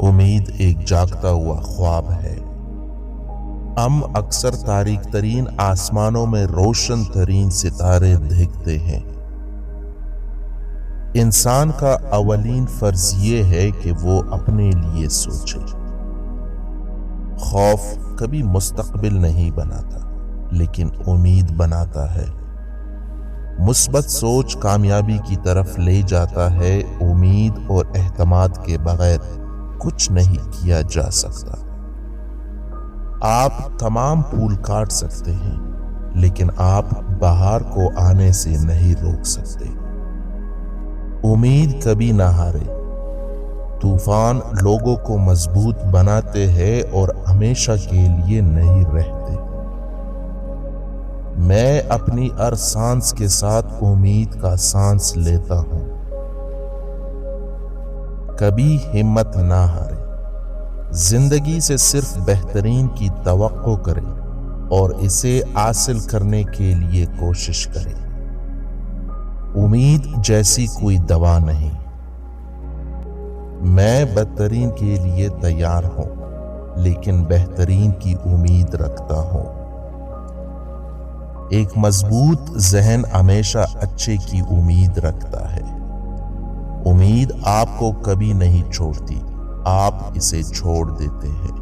امید ایک جاگتا ہوا خواب ہے۔ ہم اکثر تاریک ترین آسمانوں میں روشن ترین ستارے دیکھتے ہیں۔ انسان کا اولین فرض یہ ہے کہ وہ اپنے لیے سوچے۔ خوف کبھی مستقبل نہیں بناتا، لیکن امید بناتا ہے۔ مثبت سوچ کامیابی کی طرف لے جاتا ہے۔ امید اور اعتماد کے بغیر کچھ نہیں کیا جا سکتا۔ آپ تمام پھول کاٹ سکتے ہیں، لیکن آپ بہار کو آنے سے نہیں روک سکتے۔ امید کبھی نہ ہارے۔ طوفان لوگوں کو مضبوط بناتے ہیں اور ہمیشہ کے لیے نہیں رہتے۔ میں اپنی ہر سانس کے ساتھ امید کا سانس لیتا ہوں۔ کبھی ہمت نہ ہارے۔ زندگی سے صرف بہترین کی توقع کرے اور اسے حاصل کرنے کے لیے کوشش کرے۔ امید جیسی کوئی دوا نہیں۔ میں بدترین کے لیے تیار ہوں، لیکن بہترین کی امید رکھتا ہوں۔ ایک مضبوط ذہن ہمیشہ اچھے کی امید رکھتا ہے۔ امید آپ کو کبھی نہیں چھوڑتی، آپ اسے چھوڑ دیتے ہیں۔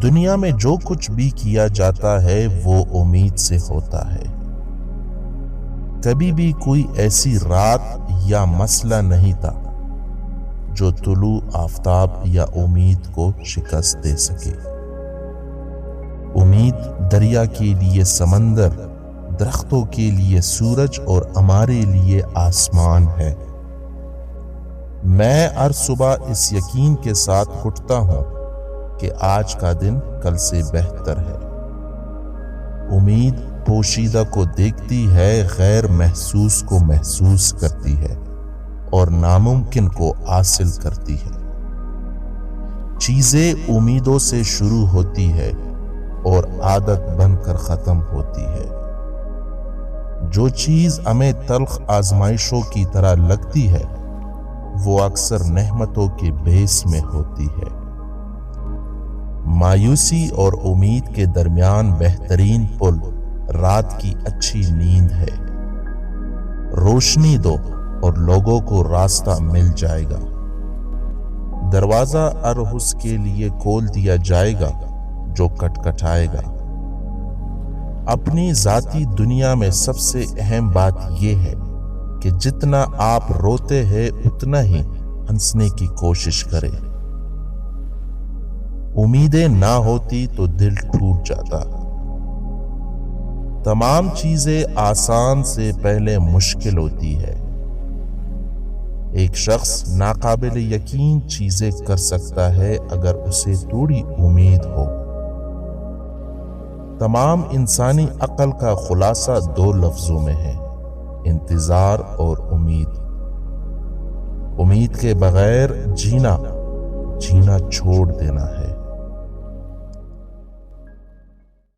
دنیا میں جو کچھ بھی کیا جاتا ہے وہ امید سے ہوتا ہے۔ کبھی بھی کوئی ایسی رات یا مسئلہ نہیں تھا جو طلوع آفتاب یا امید کو شکست دے سکے۔ امید دریا کے لیے سمندر، درختوں کے لیے سورج اور ہمارے لیے آسمان ہے۔ میں ہر صبح اس یقین کے ساتھ اٹھتا ہوں کہ آج کا دن کل سے بہتر ہے۔ امید پوشیدہ کو دیکھتی ہے، غیر محسوس کو محسوس کرتی ہے اور ناممکن کو حاصل کرتی ہے۔ چیزیں امیدوں سے شروع ہوتی ہے اور عادت بن کر ختم ہوتی ہے۔ جو چیز ہمیں تلخ آزمائشوں کی طرح لگتی ہے، وہ اکثر نعمتوں کے بیس میں ہوتی ہے۔ مایوسی اور امید کے درمیان بہترین پل رات کی اچھی نیند ہے۔ روشنی دو اور لوگوں کو راستہ مل جائے گا۔ دروازہ ہر اس کے لیے کھول دیا جائے گا جو کٹکھٹائے گا۔ اپنی ذاتی دنیا میں سب سے اہم بات یہ ہے کہ جتنا آپ روتے ہیں اتنا ہی ہنسنے کی کوشش کریں۔ امیدیں نہ ہوتی تو دل ٹوٹ جاتا۔ تمام چیزیں آسان سے پہلے مشکل ہوتی ہے۔ ایک شخص ناقابل یقین چیزیں کر سکتا ہے اگر اسے تھوڑی امید ہو۔ تمام انسانی عقل کا خلاصہ دو لفظوں میں ہے: انتظار اور امید۔ امید کے بغیر جینا چھوڑ دینا ہے۔